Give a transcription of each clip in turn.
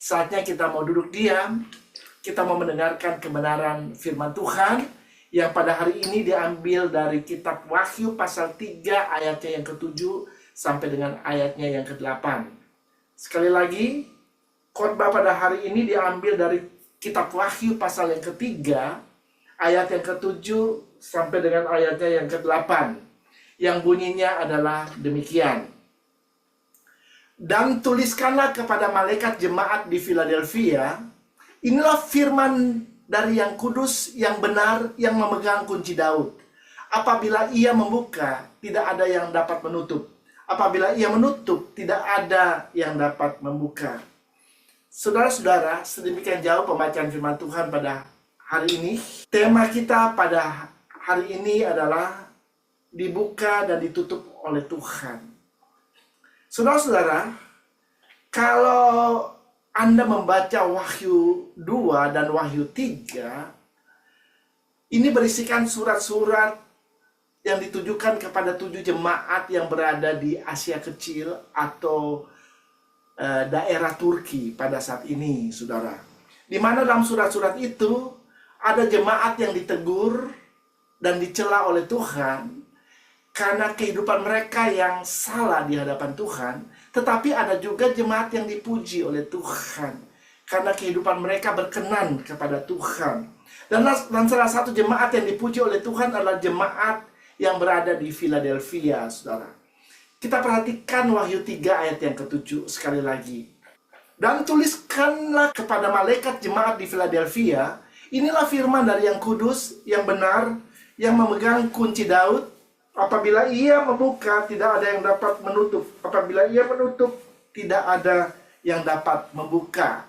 Saatnya kita mau duduk diam, kita mau mendengarkan kebenaran firman Tuhan yang pada hari ini diambil dari kitab Wahyu pasal 3 ayatnya yang ke-7 sampai dengan ayatnya yang ke-8. Sekali lagi, khotbah pada hari ini diambil dari kitab Wahyu pasal yang ketiga, ayat yang ke-7 sampai dengan ayatnya yang ke-8. Yang bunyinya adalah demikian. Dan tuliskanlah kepada malaikat jemaat di Philadelphia, inilah firman dari yang kudus, yang benar, yang memegang kunci Daud. Apabila ia membuka, tidak ada yang dapat menutup. Apabila ia menutup, tidak ada yang dapat membuka. Saudara-saudara, sedemikian jauh pembacaan firman Tuhan pada hari ini. Tema kita pada hari ini adalah dibuka dan ditutup oleh Tuhan. Saudara-saudara, kalau Anda membaca Wahyu 2 dan Wahyu 3, ini berisikan surat-surat yang ditujukan kepada 7 jemaat yang berada di Asia Kecil atau daerah Turki pada saat ini, saudara. Di mana dalam surat-surat itu ada jemaat yang ditegur dan dicela oleh Tuhan karena kehidupan mereka yang salah di hadapan Tuhan. Tetapi ada juga jemaat yang dipuji oleh Tuhan karena kehidupan mereka berkenan kepada Tuhan. Dan salah satu jemaat yang dipuji oleh Tuhan adalah jemaat yang berada di Philadelphia, saudara. Kita perhatikan Wahyu 3 ayat yang ke-7 sekali lagi. Dan tuliskanlah kepada malaikat jemaat di Philadelphia, inilah firman dari yang kudus, yang benar, yang memegang kunci Daud. Apabila ia membuka, tidak ada yang dapat menutup. Apabila ia menutup, tidak ada yang dapat membuka.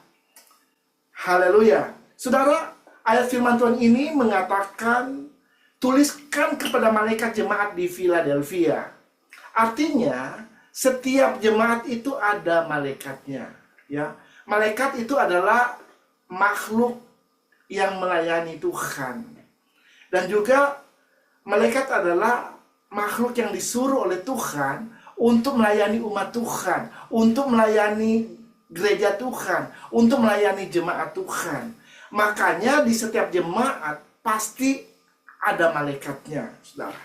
Haleluya. Saudara, ayat firman Tuhan ini mengatakan, tuliskan kepada malaikat jemaat di Philadelphia. Artinya, setiap jemaat itu ada malaikatnya. Ya, malaikat itu adalah makhluk yang melayani Tuhan. Dan juga malaikat adalah makhluk yang disuruh oleh Tuhan untuk melayani umat Tuhan, untuk melayani gereja Tuhan, untuk melayani jemaat Tuhan. Makanya di setiap jemaat pasti ada malaikatnya, saudara.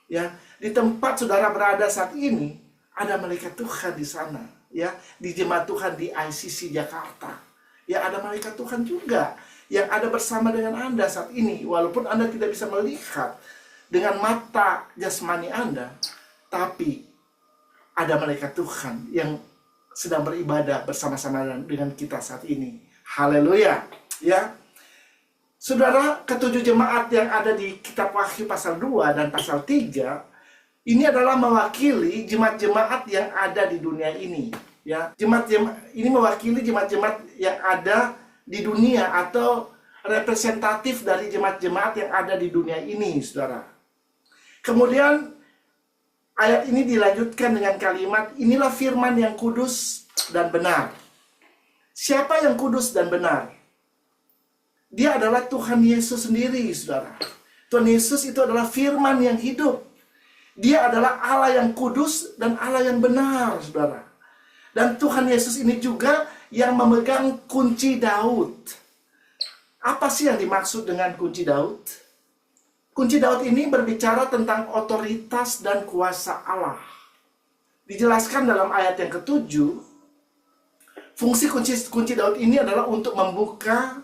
Ya, di tempat saudara berada saat ini ada malaikat Tuhan di sana. Ya, di jemaat Tuhan di ICC Jakarta. Ya, ada malaikat Tuhan juga yang ada bersama dengan Anda saat ini, walaupun Anda tidak bisa melihat dengan mata jasmani Anda, tapi ada malaikat Tuhan yang sedang beribadah bersama-sama dengan kita saat ini. Haleluya. Ya. Saudara, ketujuh jemaat yang ada di kitab Wahyu pasal 2 dan pasal 3, ini adalah mewakili jemaat-jemaat yang ada di dunia ini. Ya. Jemaat-jemaat ini mewakili jemaat-jemaat yang ada di dunia atau representatif dari jemaat-jemaat yang ada di dunia ini, saudara. Kemudian ayat ini dilanjutkan dengan kalimat, inilah firman yang kudus dan benar. Siapa yang kudus dan benar? Dia adalah Tuhan Yesus sendiri, saudara. Tuhan Yesus itu adalah firman yang hidup. Dia adalah Allah yang kudus dan Allah yang benar, saudara. Dan Tuhan Yesus ini juga yang memegang kunci Daud. Apa sih yang dimaksud dengan kunci Daud? Kunci Daud ini berbicara tentang otoritas dan kuasa Allah. Dijelaskan dalam ayat yang ke-7, fungsi kunci Daud ini adalah untuk membuka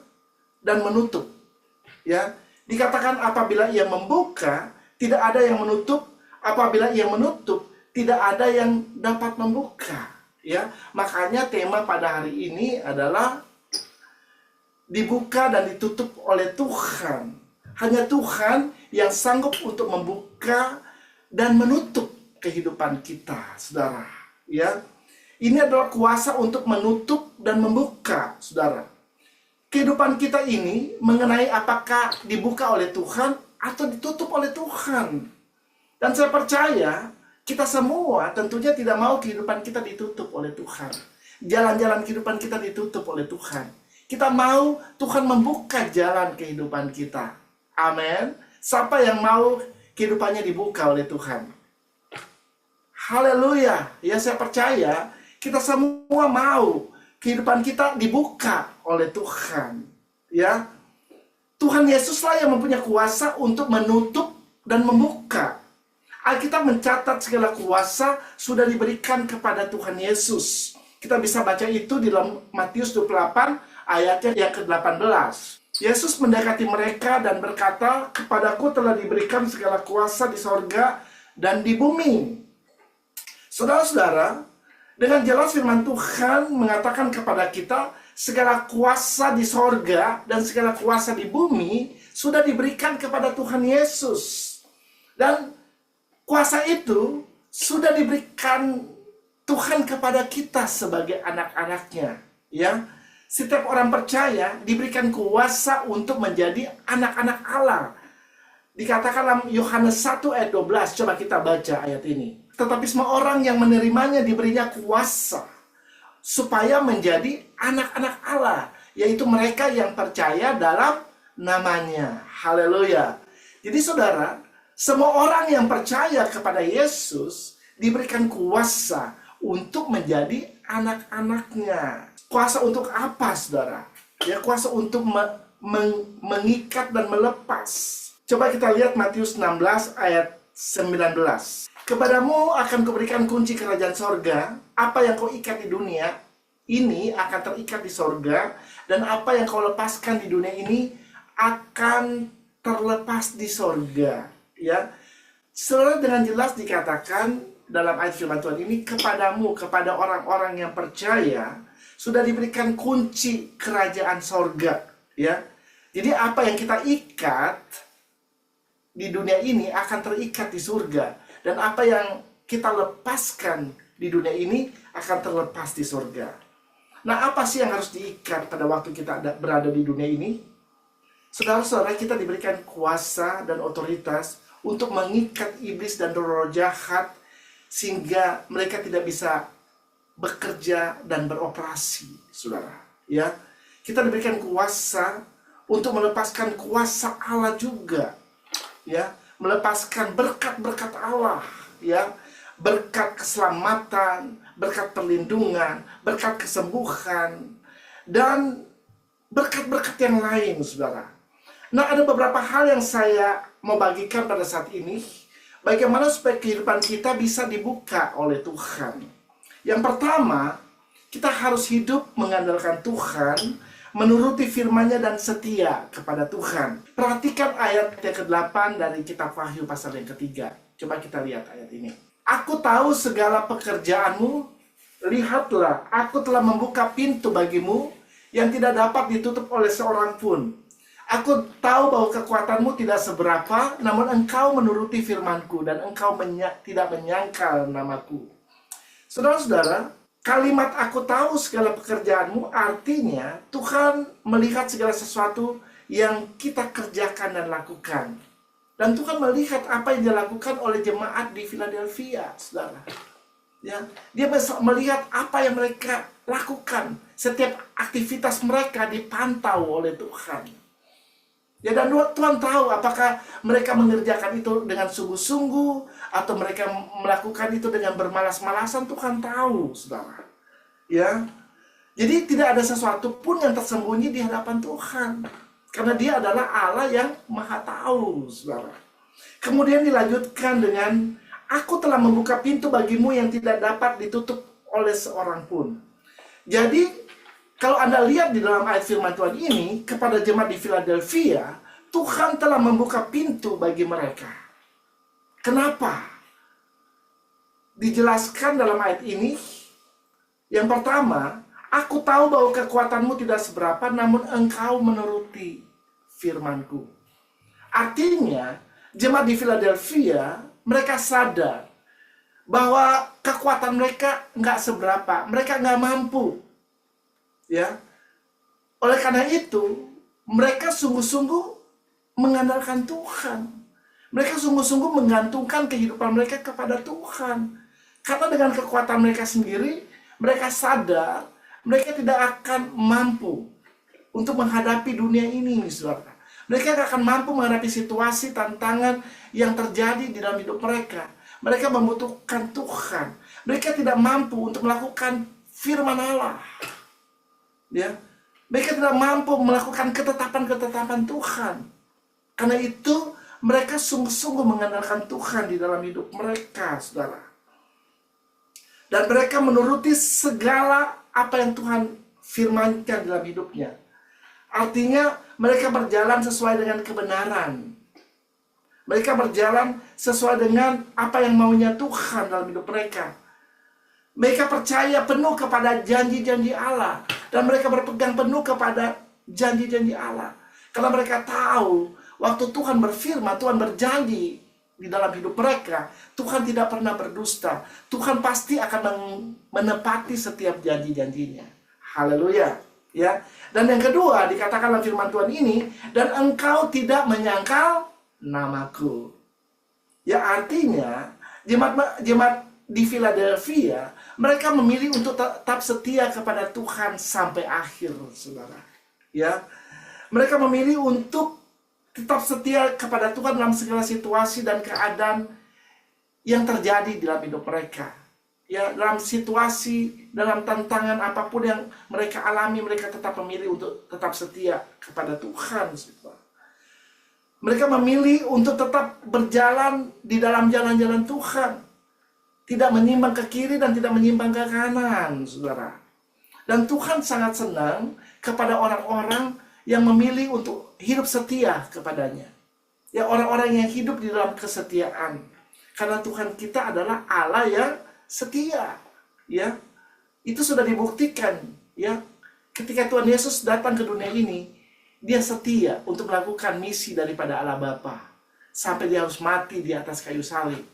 dan menutup. Ya, dikatakan apabila ia membuka, tidak ada yang menutup. Apabila ia menutup, tidak ada yang dapat membuka. Ya, makanya tema pada hari ini adalah dibuka dan ditutup oleh Tuhan. Hanya Tuhan yang sanggup untuk membuka dan menutup kehidupan kita, saudara. Ya, ini adalah kuasa untuk menutup dan membuka, saudara. Kehidupan kita ini mengenai apakah dibuka oleh Tuhan atau ditutup oleh Tuhan. Dan saya percaya kita semua tentunya tidak mau kehidupan kita ditutup oleh Tuhan. Jalan-jalan kehidupan kita ditutup oleh Tuhan. Kita mau Tuhan membuka jalan kehidupan kita. Amin. Siapa yang mau kehidupannya dibuka oleh Tuhan? Haleluya. Ya, saya percaya kita semua mau kehidupan kita dibuka oleh Tuhan. Ya, Tuhan Yesuslah yang mempunyai kuasa untuk menutup dan membuka. Alkitab mencatat segala kuasa sudah diberikan kepada Tuhan Yesus. Kita bisa baca itu di dalam Matius 28 ayatnya yang ke-18. Yesus mendekati mereka dan berkata, "Kepadaku telah diberikan segala kuasa di sorga dan di bumi." Saudara-saudara, dengan jelas firman Tuhan mengatakan kepada kita, segala kuasa di sorga dan segala kuasa di bumi sudah diberikan kepada Tuhan Yesus. Dan kuasa itu sudah diberikan Tuhan kepada kita sebagai anak-anaknya. Ya, setiap orang percaya diberikan kuasa untuk menjadi anak-anak Allah. Dikatakan dalam Yohanes 1 ayat 12, coba kita baca ayat ini. Tetapi semua orang yang menerimanya diberinya kuasa supaya menjadi anak-anak Allah, yaitu mereka yang percaya dalam namanya. Haleluya. Jadi saudara, semua orang yang percaya kepada Yesus diberikan kuasa untuk menjadi anak-anaknya. Kuasa untuk apa, saudara? Ya, kuasa untuk mengikat dan melepas. Coba kita lihat Matius 16 ayat 19. "Kepadamu akan kuberikan kunci kerajaan sorga. Apa yang kau ikat di dunia ini akan terikat di sorga, dan apa yang kau lepaskan di dunia ini akan terlepas di sorga." Ya, saudara, dengan jelas dikatakan dalam ayat firman Tuhan ini, kepadamu, kepada orang-orang yang percaya sudah diberikan kunci kerajaan sorga. Ya, jadi apa yang kita ikat di dunia ini akan terikat di surga, dan apa yang kita lepaskan di dunia ini akan terlepas di surga. Nah, apa sih yang harus diikat pada waktu kita berada di dunia ini? Saudara-saudara, kita diberikan kuasa dan otoritas untuk mengikat iblis dan roh-roh jahat sehingga mereka tidak bisa bekerja dan beroperasi, saudara. Ya, kita diberikan kuasa untuk melepaskan kuasa Allah juga. Ya, melepaskan berkat-berkat Allah, ya, berkat keselamatan, berkat perlindungan, berkat kesembuhan, dan berkat-berkat yang lain, saudara. Nah, ada beberapa hal yang saya mau bagikan pada saat ini, bagaimana supaya kehidupan kita bisa dibuka oleh Tuhan. Yang pertama, kita harus hidup mengandalkan Tuhan, menuruti firman-Nya dan setia kepada Tuhan. Perhatikan ayat yang ke-8 dari kitab Wahyu pasal yang ketiga. Coba kita lihat ayat ini. "Aku tahu segala pekerjaanmu, lihatlah, aku telah membuka pintu bagimu yang tidak dapat ditutup oleh seorang pun. Aku tahu bahwa kekuatanmu tidak seberapa, namun engkau menuruti firman-Ku dan engkau tidak menyangkal namaku." Saudara-saudara, kalimat "aku tahu segala pekerjaanmu" artinya Tuhan melihat segala sesuatu yang kita kerjakan dan lakukan. Dan Tuhan melihat apa yang dilakukan oleh jemaat di Philadelphia, saudara. Ya, dia melihat apa yang mereka lakukan. Setiap aktivitas mereka dipantau oleh Tuhan. Ya, dan Tuhan tahu apakah mereka mengerjakan itu dengan sungguh-sungguh atau mereka melakukan itu dengan bermalas-malasan. Tuhan tahu, saudara. Ya, jadi tidak ada sesuatu pun yang tersembunyi di hadapan Tuhan, karena Dia adalah Allah yang Maha Tahu, saudara. Kemudian dilanjutkan dengan "Aku telah membuka pintu bagimu yang tidak dapat ditutup oleh seorang pun." Jadi kalau Anda lihat di dalam ayat firman Tuhan ini kepada jemaat di Philadelphia, Tuhan telah membuka pintu bagi mereka. Kenapa? Dijelaskan dalam ayat ini. Yang pertama, "Aku tahu bahwa kekuatanmu tidak seberapa, namun engkau menuruti firman-Ku." Artinya, jemaat di Philadelphia, mereka sadar bahwa kekuatan mereka nggak seberapa, mereka nggak mampu. Ya, oleh karena itu, mereka sungguh-sungguh mengandalkan Tuhan. Mereka sungguh-sungguh menggantungkan kehidupan mereka kepada Tuhan. Karena dengan kekuatan mereka sendiri, mereka sadar mereka tidak akan mampu untuk menghadapi dunia ini, saudara. Mereka tidak akan mampu menghadapi situasi, tantangan yang terjadi di dalam hidup mereka. Mereka membutuhkan Tuhan. Mereka tidak mampu untuk melakukan firman Allah. Ya, mereka tidak mampu melakukan ketetapan-ketetapan Tuhan. Karena itu mereka sungguh-sungguh mengandalkan Tuhan di dalam hidup mereka, saudara. Dan mereka menuruti segala apa yang Tuhan firmankan dalam hidupnya. Artinya mereka berjalan sesuai dengan kebenaran. Mereka berjalan sesuai dengan apa yang maunya Tuhan dalam hidup mereka. Mereka percaya penuh kepada janji-janji Allah. Dan mereka berpegang penuh kepada janji-janji Allah. Karena mereka tahu waktu Tuhan berfirman, Tuhan berjanji di dalam hidup mereka, Tuhan tidak pernah berdusta. Tuhan pasti akan menepati setiap janji-janjinya. Haleluya. Ya. Dan yang kedua dikatakan dalam firman Tuhan ini, dan engkau tidak menyangkal namaku. Ya, artinya jemaat di Philadelphia, mereka memilih untuk tetap setia kepada Tuhan sampai akhir, saudara. Ya, mereka memilih untuk tetap setia kepada Tuhan dalam segala situasi dan keadaan yang terjadi dalam hidup mereka. Ya, dalam situasi, dalam tantangan apapun yang mereka alami, mereka tetap memilih untuk tetap setia kepada Tuhan, saudara. Mereka memilih untuk tetap berjalan di dalam jalan-jalan Tuhan. Tidak menyimpang ke kiri dan tidak menyimpang ke kanan, saudara. Dan Tuhan sangat senang kepada orang-orang yang memilih untuk hidup setia kepadanya. Ya, orang-orang yang hidup di dalam kesetiaan. Karena Tuhan kita adalah Allah yang setia. Ya, itu sudah dibuktikan. Ya, ketika Tuhan Yesus datang ke dunia ini, Dia setia untuk melakukan misi daripada Allah Bapa. Sampai Dia harus mati di atas kayu salib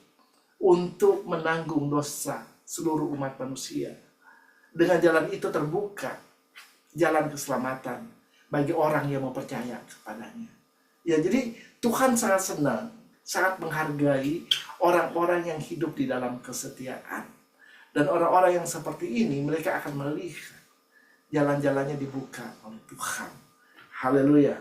untuk menanggung dosa seluruh umat manusia. Dengan jalan itu terbuka jalan keselamatan bagi orang yang mau percaya kepadanya. Ya, jadi Tuhan sangat senang, sangat menghargai orang-orang yang hidup di dalam kesetiaan. Dan orang-orang yang seperti ini, mereka akan melihat jalan-jalannya dibuka oleh Tuhan. Haleluya.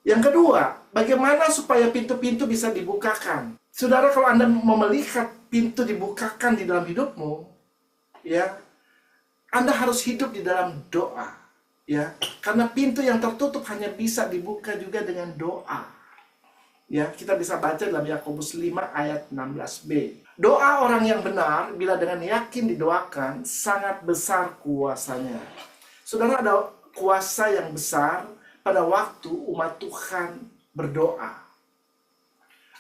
Yang kedua, bagaimana supaya pintu-pintu bisa dibukakan? Saudara, kalau Anda mau melihat pintu dibukakan di dalam hidupmu, ya, Anda harus hidup di dalam doa, ya. Karena pintu yang tertutup hanya bisa dibuka juga dengan doa. Ya, kita bisa baca dalam Yakobus 5 ayat 16b. Doa orang yang benar bila dengan yakin didoakan sangat besar kuasanya. Saudara, ada kuasa yang besar pada waktu umat Tuhan berdoa.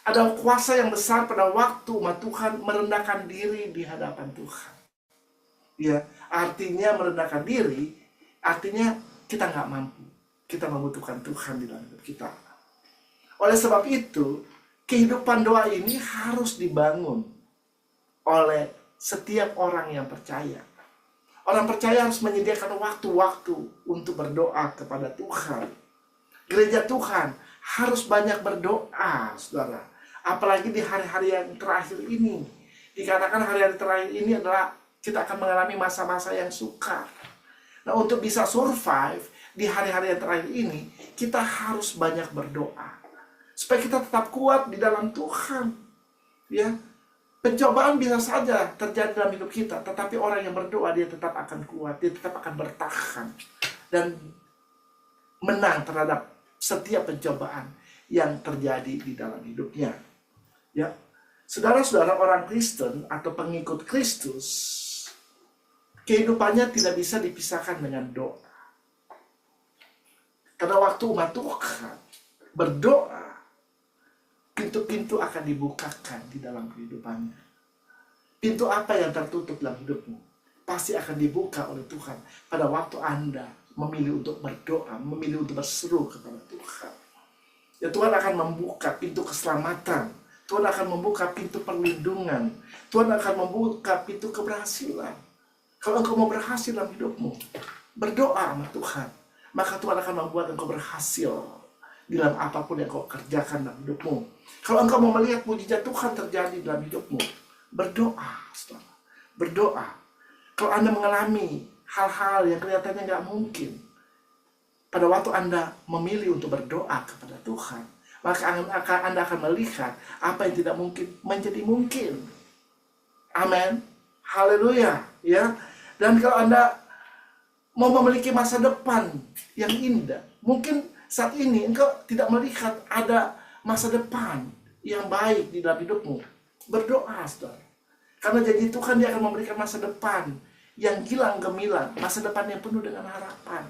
Ada kuasa yang besar pada waktu umat Tuhan merendahkan diri di hadapan Tuhan. Ya, artinya merendahkan diri, artinya kita nggak mampu. Kita membutuhkan Tuhan di dalam hidup kita. Oleh sebab itu, kehidupan doa ini harus dibangun oleh setiap orang yang percaya. Orang percaya harus menyediakan waktu-waktu untuk berdoa kepada Tuhan. Gereja Tuhan harus banyak berdoa, saudara. Apalagi di hari-hari yang terakhir ini. Dikatakan hari-hari terakhir ini adalah kita akan mengalami masa-masa yang sukar. Nah, untuk bisa survive di hari-hari yang terakhir ini, kita harus banyak berdoa. Supaya kita tetap kuat di dalam Tuhan. Ya. Pencobaan bisa saja terjadi dalam hidup kita, tetapi orang yang berdoa dia tetap akan kuat, dia tetap akan bertahan dan menang terhadap setiap pencobaan yang terjadi di dalam hidupnya. Ya, saudara-saudara, orang Kristen atau pengikut Kristus, kehidupannya tidak bisa dipisahkan dengan doa. Karena waktu umat Tuhan berdoa, pintu-pintu akan dibukakan di dalam kehidupannya. Pintu apa yang tertutup dalam hidupmu pasti akan dibuka oleh Tuhan pada waktu Anda memilih untuk berdoa, memilih untuk berseru kepada Tuhan. Ya, Tuhan akan membuka pintu keselamatan, Tuhan akan membuka pintu perlindungan, Tuhan akan membuka pintu keberhasilan. Kalau engkau mau berhasil dalam hidupmu, berdoa sama Tuhan, maka Tuhan akan membuat engkau berhasil di dalam apapun yang kau kerjakan dalam hidupmu. Kalau engkau mau melihat mujizat Tuhan terjadi dalam hidupmu, berdoa, saudara. Berdoa. Kalau Anda mengalami hal-hal yang kelihatannya nggak mungkin, pada waktu Anda memilih untuk berdoa kepada Tuhan, maka Anda akan melihat apa yang tidak mungkin menjadi mungkin. Amin. Haleluya. Ya. Dan kalau Anda mau memiliki masa depan yang indah. Mungkin saat ini engkau tidak melihat ada masa depan yang baik di dalam hidupmu. Berdoa, saudara. Karena janji Tuhan, Dia akan memberikan masa depan yang gilang gemilang, masa depan yang penuh dengan harapan.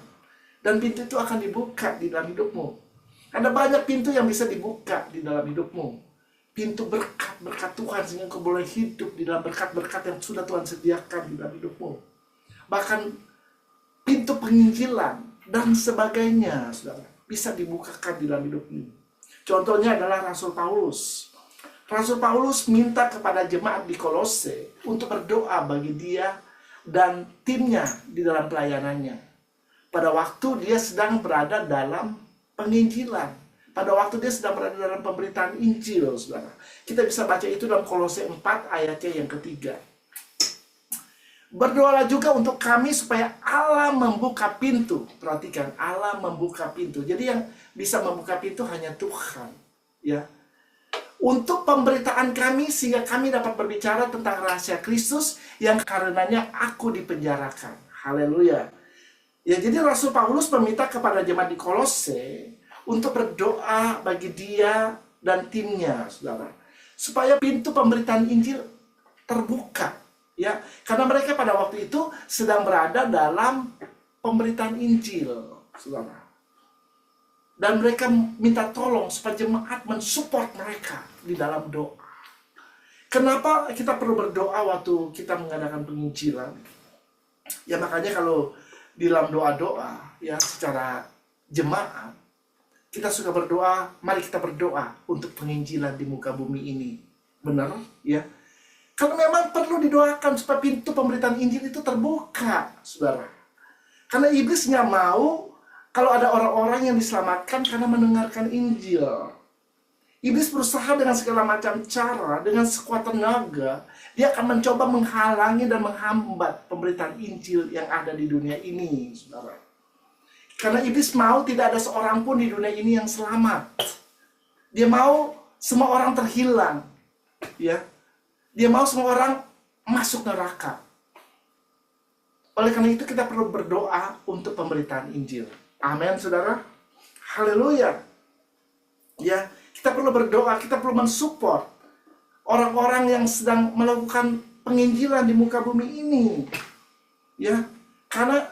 Dan pintu itu akan dibuka di dalam hidupmu. Ada banyak pintu yang bisa dibuka di dalam hidupmu. Pintu berkat Tuhan, sehingga engkau boleh hidup di dalam berkat-berkat yang sudah Tuhan sediakan di dalam hidupmu. Bahkan pintu penginjilan dan sebagainya, saudara, bisa dibukakan di dalam hidupmu. Contohnya adalah Rasul Paulus. Rasul Paulus minta kepada jemaat di Kolose untuk berdoa bagi dia dan timnya di dalam pelayanannya. Pada waktu dia sedang berada dalam penginjilan, pada waktu dia sedang berada dalam pemberitaan Injil, saudara. Kita bisa baca itu dalam Kolose 4 ayatnya yang ketiga. Berdoalah juga untuk kami supaya Allah membuka pintu. Perhatikan, Allah membuka pintu. Jadi yang bisa membuka pintu hanya Tuhan, ya. Untuk pemberitaan kami, sehingga kami dapat berbicara tentang rahasia Kristus yang karenanya aku dipenjarakan. Haleluya. Ya, jadi Rasul Paulus meminta kepada jemaat di Kolose untuk berdoa bagi dia dan timnya, saudara, supaya pintu pemberitaan Injil terbuka, ya, karena mereka pada waktu itu sedang berada dalam pemberitaan Injil, saudara. Dan mereka minta tolong supaya jemaat mensupport mereka di dalam doa. Kenapa kita perlu berdoa waktu kita mengadakan penginjilan? Ya makanya kalau di dalam doa-doa, ya, secara jemaat, kita suka berdoa, mari kita berdoa untuk penginjilan di muka bumi ini. Benar, ya? Karena memang perlu didoakan supaya pintu pemberitaan Injil itu terbuka, saudara. Karena iblis nggak mau kalau ada orang-orang yang diselamatkan karena mendengarkan Injil. Iblis berusaha dengan segala macam cara, dengan sekuat tenaga, dia akan mencoba menghalangi dan menghambat pemberitaan Injil yang ada di dunia ini, saudara. Karena iblis mau tidak ada seorang pun di dunia ini yang selamat. Dia mau semua orang terhilang, ya. Dia mau semua orang masuk neraka. Oleh karena itu kita perlu berdoa untuk pemberitaan Injil. Amin, saudara. Haleluya. Ya, kita perlu berdoa, kita perlu mensupport orang-orang yang sedang melakukan penginjilan di muka bumi ini. Ya, karena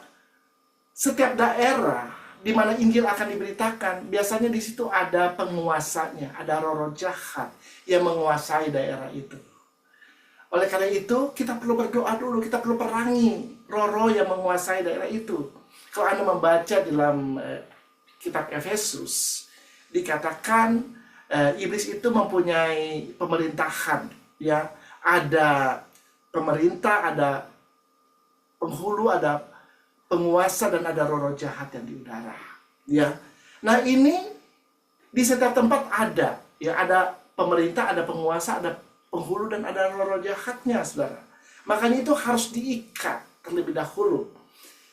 setiap daerah di mana Injil akan diberitakan, biasanya di situ ada penguasanya, ada roh-roh jahat yang menguasai daerah itu. Oleh karena itu, kita perlu berdoa dulu, kita perlu perangi roh-roh yang menguasai daerah itu. Kalau Anda membaca dalam kitab Efesus, dikatakan iblis itu mempunyai pemerintahan, ya. Ada pemerintah, ada penghulu, ada penguasa, dan ada roh-roh jahat yang di udara, ya. Nah, ini di setiap tempat ada, ya, ada pemerintah, ada penguasa, ada penghulu, dan ada roh-roh jahatnya, saudara. Makanya itu harus diikat terlebih dahulu.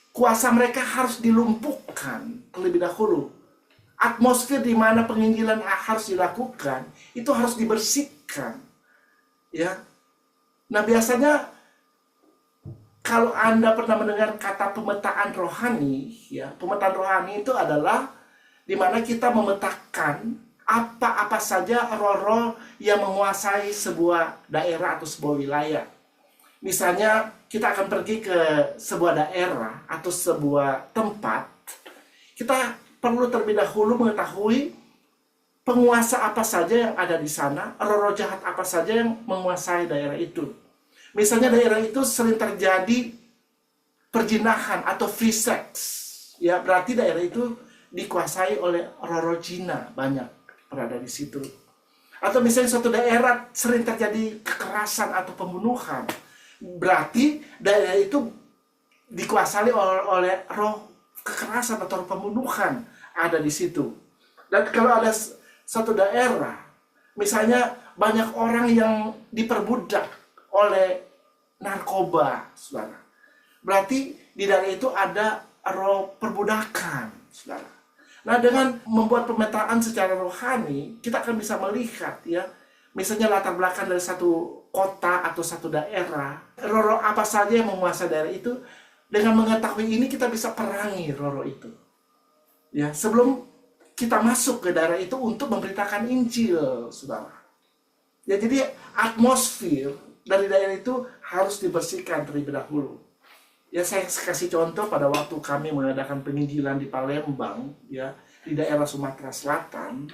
Kuasa mereka harus dilumpuhkan terlebih dahulu. Atmosfer di mana penginjilan harus dilakukan, itu harus dibersihkan, ya. Nah, biasanya kalau Anda pernah mendengar kata pemetaan rohani, ya, pemetaan rohani itu adalah di mana kita memetakan apa-apa saja roh-roh yang menguasai sebuah daerah atau sebuah wilayah. Misalnya kita akan pergi ke sebuah daerah atau sebuah tempat, kita perlu terlebih dahulu mengetahui penguasa apa saja yang ada di sana, roh-roh jahat apa saja yang menguasai daerah itu. Misalnya daerah itu sering terjadi perjinahan atau free sex, ya, berarti daerah itu dikuasai oleh roh-roh jina, banyak berada di situ. Atau misalnya suatu daerah sering terjadi kekerasan atau pembunuhan, berarti daerah itu dikuasai oleh roh kekerasan atau pembunuhan ada di situ. Dan kalau ada satu daerah, misalnya banyak orang yang diperbudak oleh narkoba, saudara, berarti di daerah itu ada roh perbudakan, saudara. Nah, dengan membuat pemetaan secara rohani, kita akan bisa melihat, ya, misalnya latar belakang dari satu kota atau satu daerah, roh-roh apa saja yang menguasai daerah itu, Dengan mengetahui ini kita bisa perangi roh-roh itu. Ya, sebelum kita masuk ke daerah itu untuk memberitakan Injil, saudara. Ya, jadi atmosfer dari daerah itu harus dibersihkan terlebih dahulu. Ya, saya kasih contoh pada waktu kami mengadakan penginjilan di Palembang, ya, di daerah Sumatera Selatan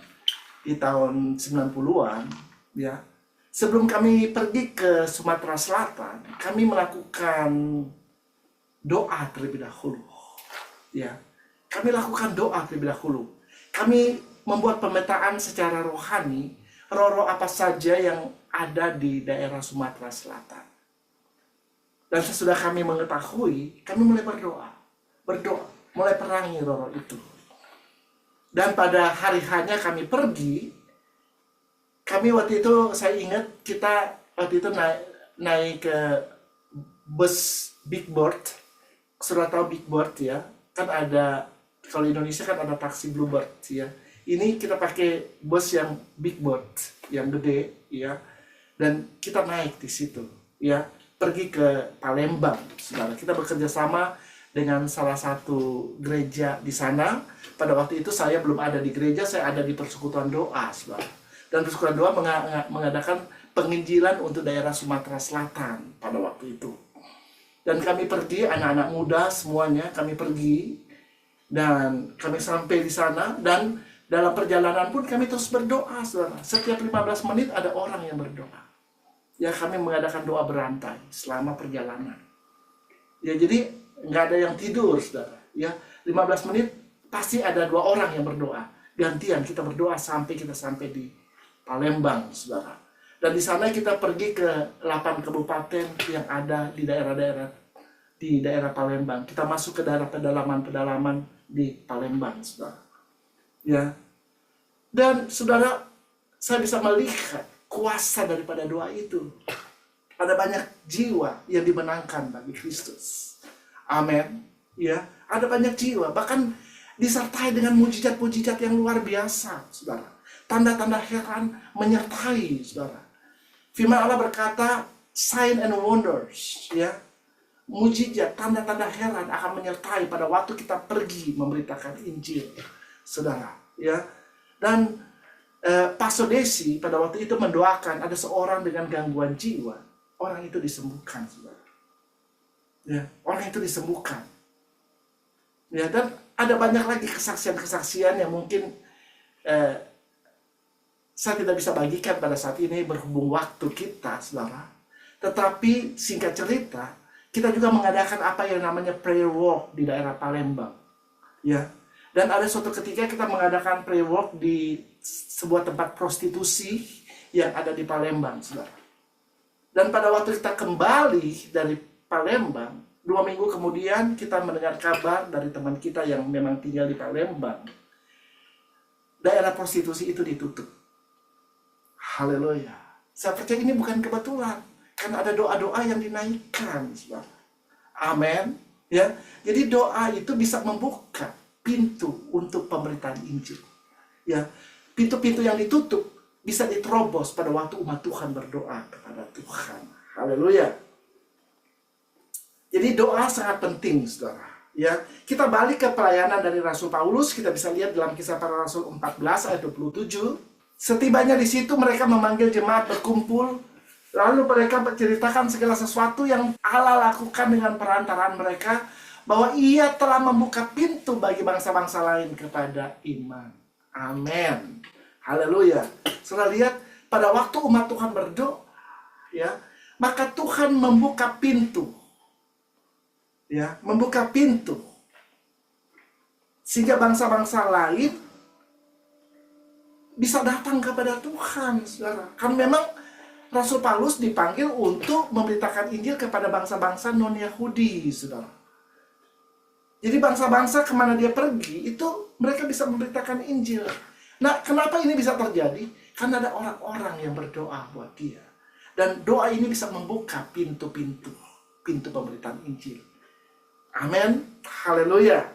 di tahun 90-an, ya. Sebelum kami pergi ke Sumatera Selatan, kami melakukan doa terlebih dahulu. Ya. Kami lakukan doa terlebih dahulu. Kami membuat pemetaan secara rohani, roh-roh apa saja yang ada di daerah Sumatera Selatan. Dan sesudah kami mengetahui, kami mulai berdoa, mulai perangi roh-roh itu. Dan pada hari hanya kami pergi, kami waktu itu, saya ingat kita waktu itu naik ke bus Big Board. Sudah tahu Big Board ya, kan ada, kalau Indonesia kan ada taksi Bluebird ya. Ini kita pakai bus yang Big Board, yang gede ya. Dan kita naik di situ ya, pergi ke Palembang, saudara. Kita bekerja sama dengan salah satu gereja di sana. Pada waktu itu saya belum ada di gereja, saya ada di Persekutuan Doa, saudara. Dan Persekutuan Doa mengadakan penginjilan untuk daerah Sumatera Selatan pada waktu itu. Dan kami pergi, anak-anak muda semuanya, kami pergi. Dan kami sampai di sana, dan dalam perjalanan pun kami terus berdoa, saudara. Setiap 15 menit ada orang yang berdoa. Ya, kami mengadakan doa berantai selama perjalanan. Ya, jadi nggak ada yang tidur, saudara. Ya, 15 menit pasti ada 2 orang yang berdoa. Gantian kita berdoa sampai kita sampai di Palembang, saudara. Dan di sana kita pergi ke 8 kabupaten yang ada di daerah Palembang. Kita masuk ke daerah pedalaman di Palembang, saudara. Ya. Dan saudara, saya bisa melihat kuasa daripada doa itu. Ada banyak jiwa yang dimenangkan bagi Kristus. Amin. Ya, ada banyak jiwa, bahkan disertai dengan mujizat-mujizat yang luar biasa, saudara. Tanda-tanda heran menyertai, saudara. Firman Allah berkata, sign and wonders, ya. Mujizat, tanda-tanda heran akan menyertai pada waktu kita pergi memberitakan Injil, saudara. Ya, dan Pastor Desi pada waktu itu mendoakan ada seorang dengan gangguan jiwa, orang itu disembuhkan, saudara. Ya, orang itu disembuhkan. Ya, dan ada banyak lagi kesaksian-kesaksian yang mungkin saya tidak bisa bagikan pada saat ini berhubung waktu kita, saudara. Tetapi singkat cerita, kita juga mengadakan apa yang namanya prayer walk di daerah Palembang. Ya. Dan ada suatu ketika kita mengadakan prayer walk di sebuah tempat prostitusi yang ada di Palembang, saudara. Dan pada waktu kita kembali dari Palembang, 2 minggu kemudian kita mendengar kabar dari teman kita yang memang tinggal di Palembang. Daerah prostitusi itu ditutup. Haleluya. Saya percaya ini bukan kebetulan, karena ada doa-doa yang dinaikkan, saudara. Amin. Ya. Jadi doa itu bisa membuka pintu untuk pemberitaan Injil. Ya, pintu-pintu yang ditutup bisa diterobos pada waktu umat Tuhan berdoa kepada Tuhan. Haleluya. Jadi doa sangat penting, saudara. Ya, kita balik ke pelayanan dari Rasul Paulus, kita bisa lihat dalam Kisah Para Rasul 14 ayat 27. Setibanya di situ mereka memanggil jemaat berkumpul, lalu mereka menceritakan segala sesuatu yang Allah lakukan dengan perantaraan mereka, bahwa ia telah membuka pintu bagi bangsa-bangsa lain kepada iman. Amin. Haleluya. Saudara lihat, pada waktu umat Tuhan berdoa, ya, maka Tuhan membuka pintu. Ya, membuka pintu. Sehingga bangsa-bangsa lain bisa datang kepada Tuhan, saudara. Kan memang Rasul Paulus dipanggil untuk memberitakan Injil kepada bangsa-bangsa non-Yahudi, saudara. Jadi bangsa-bangsa kemana dia pergi, itu mereka bisa memberitakan Injil. Nah, kenapa ini bisa terjadi? Karena ada orang-orang yang berdoa buat dia. Dan doa ini bisa membuka pintu-pintu pemberitaan Injil. Amin. Haleluya.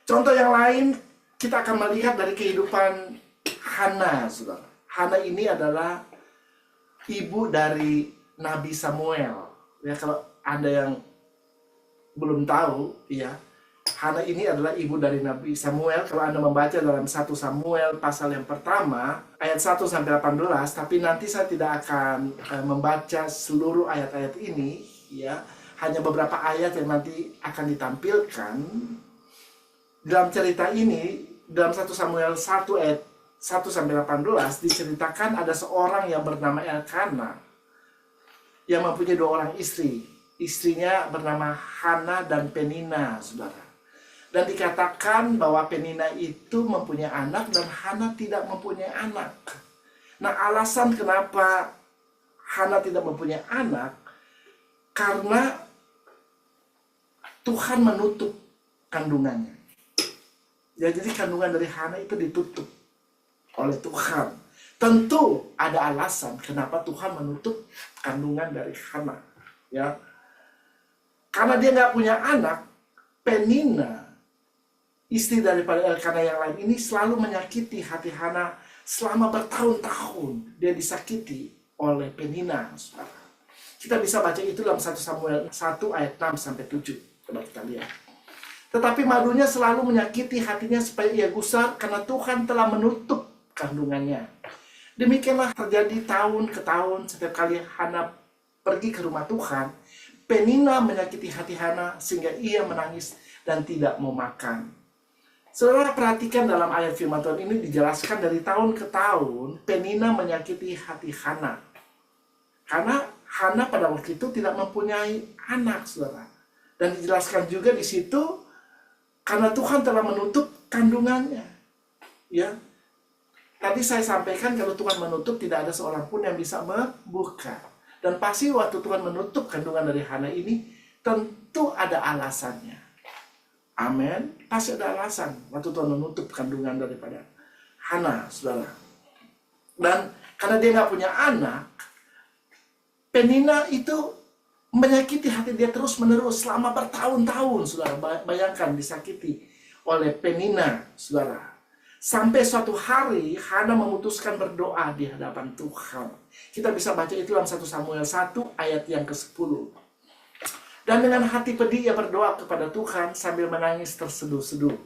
Contoh yang lain, kita akan melihat dari kehidupan Hana, saudara. Hana ini adalah ibu dari Nabi Samuel. Ya, kalau Anda yang belum tahu, ya, Hana ini adalah ibu dari Nabi Samuel. Kalau Anda membaca dalam 1 Samuel pasal yang pertama, ayat 1 sampai 18, tapi nanti saya tidak akan membaca seluruh ayat-ayat ini, ya. Hanya beberapa ayat yang nanti akan ditampilkan. Dalam cerita ini, dalam 1 Samuel 1 ayat 1 sampai 18 diceritakan ada seorang yang bernama Elkana yang mempunyai 2 orang istri. Istrinya bernama Hana dan Penina, saudara. Dan dikatakan bahwa Penina itu mempunyai anak dan Hana tidak mempunyai anak. Nah, alasan kenapa Hana tidak mempunyai anak, karena Tuhan menutup kandungannya. Ya, jadi kandungan dari Hana itu ditutup oleh Tuhan. Tentu ada alasan kenapa Tuhan menutup kandungan dari Hana. Ya, karena dia nggak punya anak, Penina, istri daripada Elkana yang lain ini, selalu menyakiti hati Hana selama bertahun-tahun. Dia disakiti oleh Penina. Kita bisa baca itu dalam 1 Samuel 1 ayat 6 sampai 7. Coba kita lihat. Tetapi malunya selalu menyakiti hatinya supaya ia gusar karena Tuhan telah menutup kandungannya. Demikianlah terjadi tahun ke tahun. Setiap kali Hana pergi ke rumah Tuhan, Penina menyakiti hati Hana sehingga ia menangis dan tidak mau makan. Saudara perhatikan dalam ayat firman Tuhan ini dijelaskan dari tahun ke tahun Penina menyakiti hati Hana. Karena Hana pada waktu itu tidak mempunyai anak, saudara. Dan dijelaskan juga di situ karena Tuhan telah menutup kandungannya. Ya. Tadi saya sampaikan kalau Tuhan menutup tidak ada seorang pun yang bisa membuka. Dan pasti waktu Tuhan menutup kandungan dari Hana ini tentu ada alasannya. Amin. Pasti ada alasan waktu Tuhan menutup kandungan daripada Hana, saudara. Dan karena dia nggak punya anak, Penina itu menyakiti hati dia terus menerus selama bertahun-tahun, saudara. Bayangkan disakiti oleh Penina, saudara. Sampai suatu hari Hana memutuskan berdoa di hadapan Tuhan. Kita bisa baca itu dalam 1 Samuel 1 ayat yang ke-10. Dan dengan hati pedih ia berdoa kepada Tuhan sambil menangis terseduh-seduh.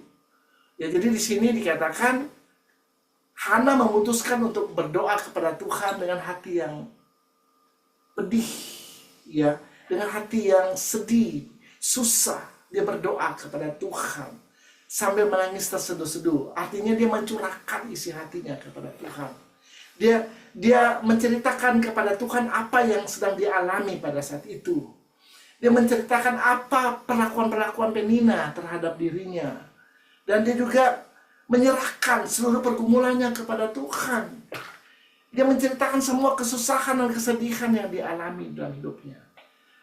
Ya, jadi di sini dikatakan Hana memutuskan untuk berdoa kepada Tuhan dengan hati yang pedih, ya, dengan hati yang sedih, susah. Dia berdoa kepada Tuhan sambil menangis terseduh-seduh. Artinya dia mencurahkan isi hatinya kepada Tuhan. Dia menceritakan kepada Tuhan apa yang sedang dialami pada saat itu. Dia menceritakan apa perlakuan-perlakuan Penina terhadap dirinya. Dan dia juga menyerahkan seluruh pergumulannya kepada Tuhan. Dia menceritakan semua kesusahan dan kesedihan yang dialami dalam hidupnya.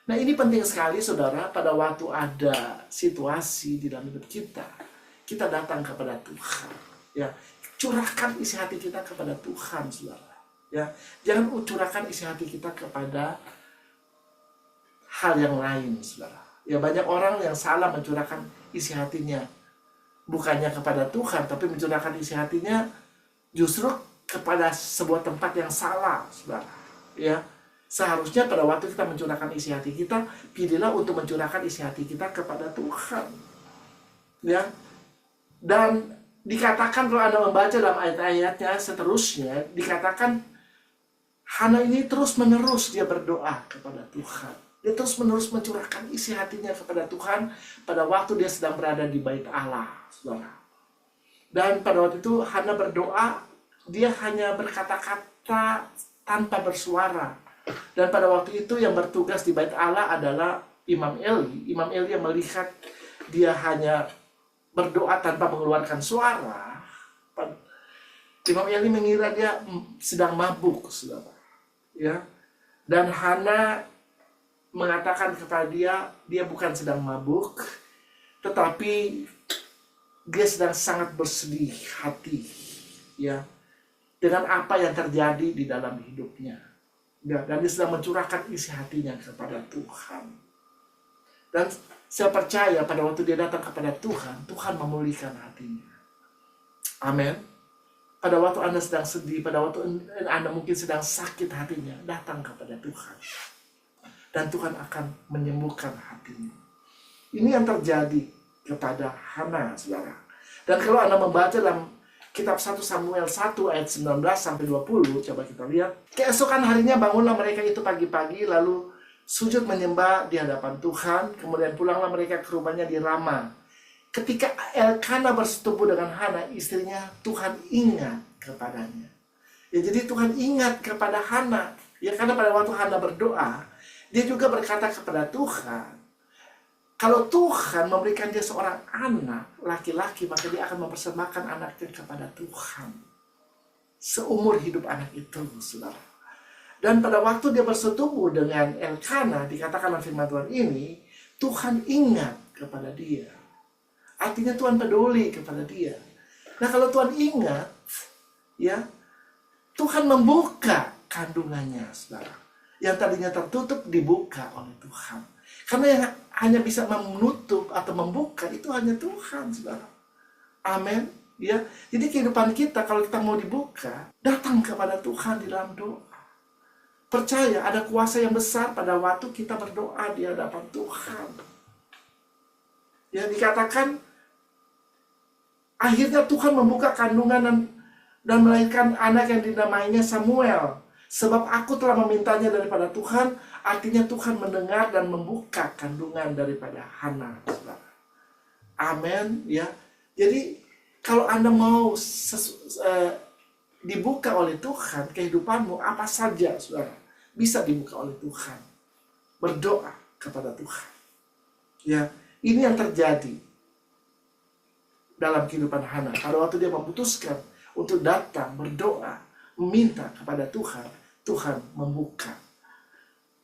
Nah, ini penting sekali, saudara, pada waktu ada situasi di dalam hidup kita, kita datang kepada Tuhan. Ya, curahkan isi hati kita kepada Tuhan, saudara. Ya, jangan curahkan isi hati kita kepada hal yang lain, saudara. Ya, banyak orang yang salah mencurahkan isi hatinya, bukannya kepada Tuhan, tapi mencurahkan isi hatinya justru kepada sebuah tempat yang salah, saudara. Ya, seharusnya pada waktu kita mencurahkan isi hati kita, pilihlah untuk mencurahkan isi hati kita kepada Tuhan. Ya, dan dikatakan kalau Anda membaca dalam ayat-ayatnya seterusnya, dikatakan Hana ini terus-menerus dia berdoa kepada Tuhan. Dia terus-menerus mencurahkan isi hatinya kepada Tuhan pada waktu dia sedang berada di bait Allah, saudara. Dan pada waktu itu Hana berdoa, dia hanya berkata-kata tanpa bersuara. Dan pada waktu itu yang bertugas di bait Allah adalah Imam Eli. Imam Eli yang melihat dia hanya berdoa tanpa mengeluarkan suara. Imam Eli mengira dia sedang mabuk, saudara. Ya. Dan Hana mengatakan kepada dia bukan sedang mabuk, tetapi dia sedang sangat bersedih hati, ya, dengan apa yang terjadi di dalam hidupnya. Ya, dan dia sedang mencurahkan isi hatinya kepada Tuhan. Dan saya percaya pada waktu dia datang kepada Tuhan, Tuhan memulihkan hatinya. Amin. Pada waktu Anda sedang sedih, pada waktu Anda mungkin sedang sakit hatinya, datang kepada Tuhan. Dan Tuhan akan menyembuhkan hatimu. Ini yang terjadi kepada Hana, saudara. Dan kalau Anda membaca dalam kitab 1 Samuel 1 ayat 19 sampai 20, coba kita lihat. Keesokan harinya bangunlah mereka itu pagi-pagi, lalu sujud menyembah di hadapan Tuhan. Kemudian pulanglah mereka ke rumahnya di Rama. Ketika Elkana bersetubuh dengan Hana, istrinya, Tuhan ingat kepadanya. Ya, jadi Tuhan ingat kepada Hana. Ya, karena pada waktu Hana berdoa, dia juga berkata kepada Tuhan, kalau Tuhan memberikan dia seorang anak laki-laki, maka dia akan mempersembahkan anaknya kepada Tuhan seumur hidup anak itu, saudara. Dan pada waktu dia bersetubuh dengan Elkana, dikatakan dalam firman Tuhan ini, Tuhan ingat kepada dia. Artinya Tuhan peduli kepada dia. Nah, kalau Tuhan ingat, ya, Tuhan membuka kandungannya, saudara. Yang tadinya tertutup dibuka oleh Tuhan. Karena yang hanya bisa menutup atau membuka itu hanya Tuhan, saudara. Amin. Ya, jadi kehidupan kita kalau kita mau dibuka, datang kepada Tuhan di dalam doa. Percaya ada kuasa yang besar pada waktu kita berdoa di hadapan Tuhan. Ya, dikatakan akhirnya Tuhan membuka kandungan dan melahirkan anak yang dinamainya Samuel. Sebab aku telah memintanya daripada Tuhan, artinya Tuhan mendengar dan membuka kandungan daripada Hana. Amin. Ya. Jadi kalau Anda mau dibuka oleh Tuhan, kehidupanmu apa saja, saudara, bisa dibuka oleh Tuhan. Berdoa kepada Tuhan. Ya, ini yang terjadi dalam kehidupan Hana. Pada waktu dia memutuskan untuk datang berdoa, meminta kepada Tuhan, Tuhan membuka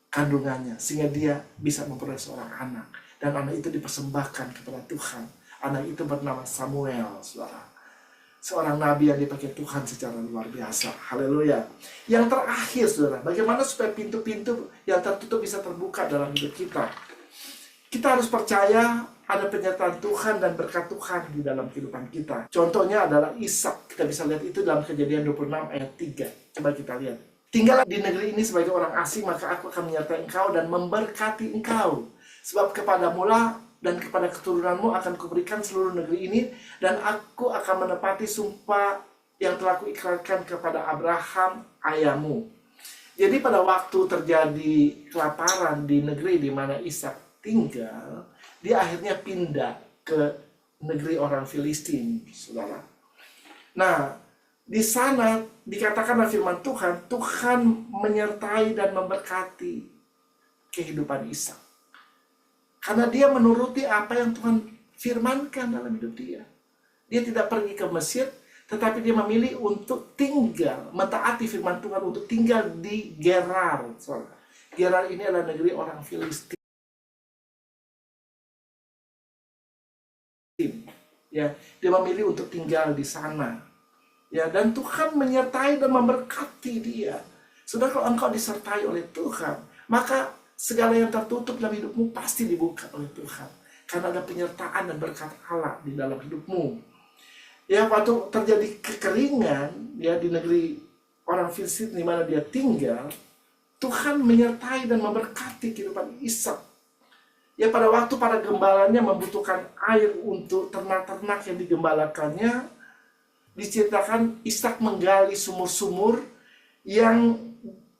kandungannya sehingga dia bisa memperoleh seorang anak, dan anak itu dipersembahkan kepada Tuhan. Anak itu bernama Samuel, saudara. Seorang nabi yang dipakai Tuhan secara luar biasa. Haleluya. Yang terakhir, saudara, bagaimana supaya pintu-pintu yang tertutup bisa terbuka dalam hidup kita? Kita harus percaya ada penyertaan Tuhan dan berkat Tuhan di dalam kehidupan kita. Contohnya adalah Ishak. Kita bisa lihat itu dalam Kejadian 26 ayat 3. Coba kita lihat. Tinggallah di negeri ini sebagai orang asing, maka aku akan menyertai engkau dan memberkati engkau. Sebab kepadamu lah dan kepada keturunanmu akan kuberikan seluruh negeri ini, dan aku akan menepati sumpah yang telah kuikrarkan kepada Abraham ayahmu. Jadi pada waktu terjadi kelaparan di negeri di mana Ishak tinggal, dia akhirnya pindah ke negeri orang Filistin, saudara. Nah, di sana dikatakan dalam firman Tuhan, Tuhan menyertai dan memberkati kehidupan Ishak. Karena dia menuruti apa yang Tuhan firmankan dalam hidup dia. Dia tidak pergi ke Mesir, tetapi dia memilih untuk tinggal, mentaati firman Tuhan untuk tinggal di Gerar. Gerar ini adalah negeri orang Filistin. Ya, dia memilih untuk tinggal di sana. Ya, dan Tuhan menyertai dan memberkati dia. Saudara, kalau engkau disertai oleh Tuhan, maka segala yang tertutup dalam hidupmu pasti dibuka oleh Tuhan. Karena ada penyertaan dan berkat Allah di dalam hidupmu. Ya, waktu terjadi kekeringan ya di negeri orang Filistin di mana dia tinggal, Tuhan menyertai dan memberkati kehidupan Ishak. Ya, pada waktu para gembalanya membutuhkan air untuk ternak-ternak yang digembalakannya, diceritakan Ishak menggali sumur-sumur yang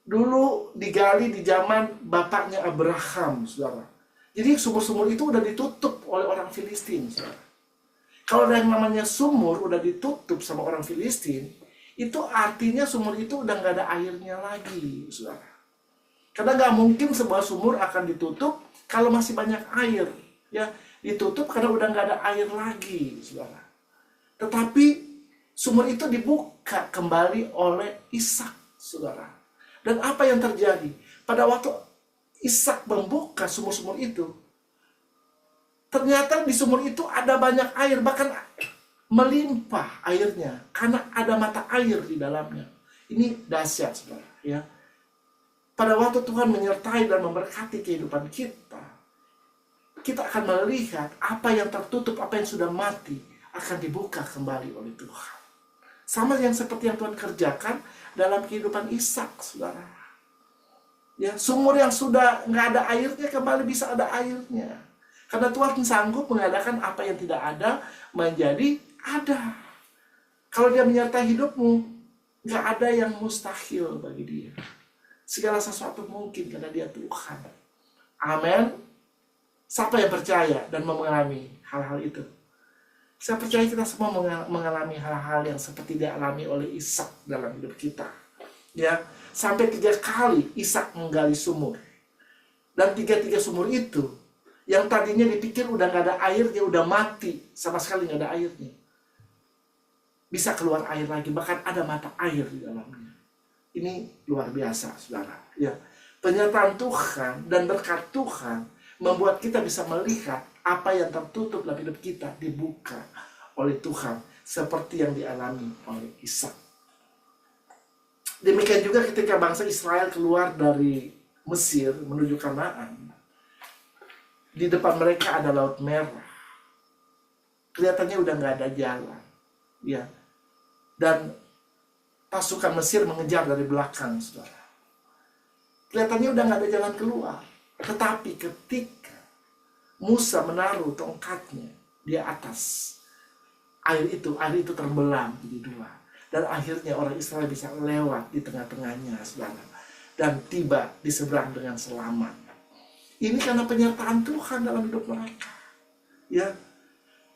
dulu digali di zaman bapaknya Abraham, saudara. Jadi sumur-sumur itu udah ditutup oleh orang Filistin, saudara. Kalau ada yang namanya sumur udah ditutup sama orang Filistin, itu artinya sumur itu udah nggak ada airnya lagi, saudara. Karena nggak mungkin sebuah sumur akan ditutup kalau masih banyak air. Ya, ditutup karena udah nggak ada air lagi, saudara. Tetapi sumur itu dibuka kembali oleh Ishak, saudara. Dan apa yang terjadi? Pada waktu Ishak membuka sumur-sumur itu, ternyata di sumur itu ada banyak air, bahkan melimpah airnya, karena ada mata air di dalamnya. Ini dahsyat, saudara. Ya. Pada waktu Tuhan menyertai dan memberkati kehidupan kita, kita akan melihat apa yang tertutup, apa yang sudah mati, akan dibuka kembali oleh Tuhan. Sama yang seperti yang Tuhan kerjakan dalam kehidupan Ishak, saudara. Ya, sumur yang sudah nggak ada airnya kembali bisa ada airnya. Karena Tuhan sanggup mengadakan apa yang tidak ada menjadi ada. Kalau dia menyertai hidupmu, nggak ada yang mustahil bagi dia. Segala sesuatu mungkin karena dia Tuhan. Amin. Siapa yang percaya dan mengalami hal-hal itu? Saya percaya kita semua mengalami hal-hal yang seperti dialami oleh Ishak dalam hidup kita. Ya, sampai 3 kali Ishak menggali sumur. Dan 3 sumur itu, yang tadinya dipikir udah nggak ada airnya, udah mati, sama sekali nggak ada airnya. Bisa keluar air lagi, bahkan ada mata air di dalamnya. Ini luar biasa, saudara. Ya, penyertaan Tuhan dan berkat Tuhan membuat kita bisa melihat apa yang tertutup dalam hidup kita dibuka oleh Tuhan, seperti yang dialami oleh Ishak. Demikian juga ketika bangsa Israel keluar dari Mesir menuju Kanaan, di depan mereka ada Laut Merah. Kelihatannya udah nggak ada jalan, ya. Dan pasukan Mesir mengejar dari belakang, saudara. Kelihatannya udah nggak ada jalan keluar. Tetapi ketika Musa menaruh tongkatnya di atas air itu terbelah menjadi 2. Dan akhirnya orang Israel bisa lewat di tengah-tengahnya, saudara. Dan tiba di seberang dengan selamat. Ini karena penyertaan Tuhan dalam hidup mereka. Ya,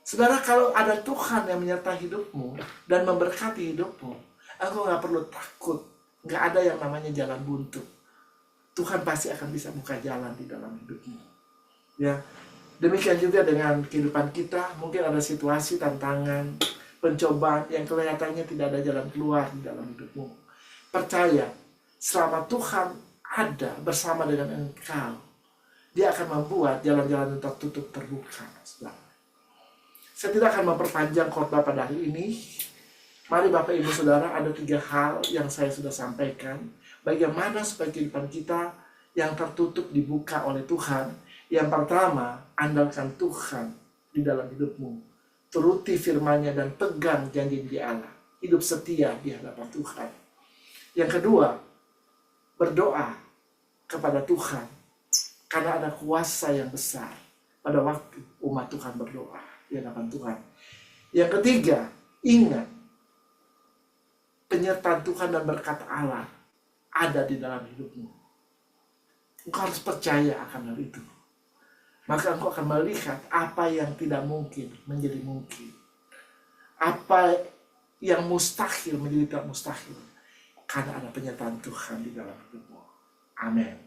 saudara, kalau ada Tuhan yang menyertai hidupmu dan memberkati hidupmu, engkau nggak perlu takut. Nggak ada yang namanya jalan buntu. Tuhan pasti akan bisa buka jalan di dalam hidupmu. Ya, demikian juga dengan kehidupan kita. Mungkin ada situasi, tantangan, pencobaan yang kelihatannya tidak ada jalan keluar di dalam hidupmu. Percaya, selama Tuhan ada bersama dengan engkau, Dia akan membuat jalan-jalan yang tertutup terbuka. Saya tidak akan memperpanjang khotbah pada hari ini. Mari Bapak Ibu Saudara, ada 3 hal yang saya sudah sampaikan. Bagaimana supaya kehidupan kita yang tertutup dibuka oleh Tuhan. Yang pertama, andalkan Tuhan di dalam hidupmu. Turuti firman-Nya dan pegang janji di Allah. Hidup setia di hadapan Tuhan. Yang kedua, berdoa kepada Tuhan. Karena ada kuasa yang besar pada waktu umat Tuhan berdoa di hadapan Tuhan. Yang ketiga, ingat penyertaan Tuhan dan berkat Allah ada di dalam hidupmu. Engkau harus percaya akan hal itu. Maka engkau akan melihat apa yang tidak mungkin menjadi mungkin. Apa yang mustahil menjadi tidak mustahil. Karena ada penyertaan Tuhan di dalam hidupmu. Amin.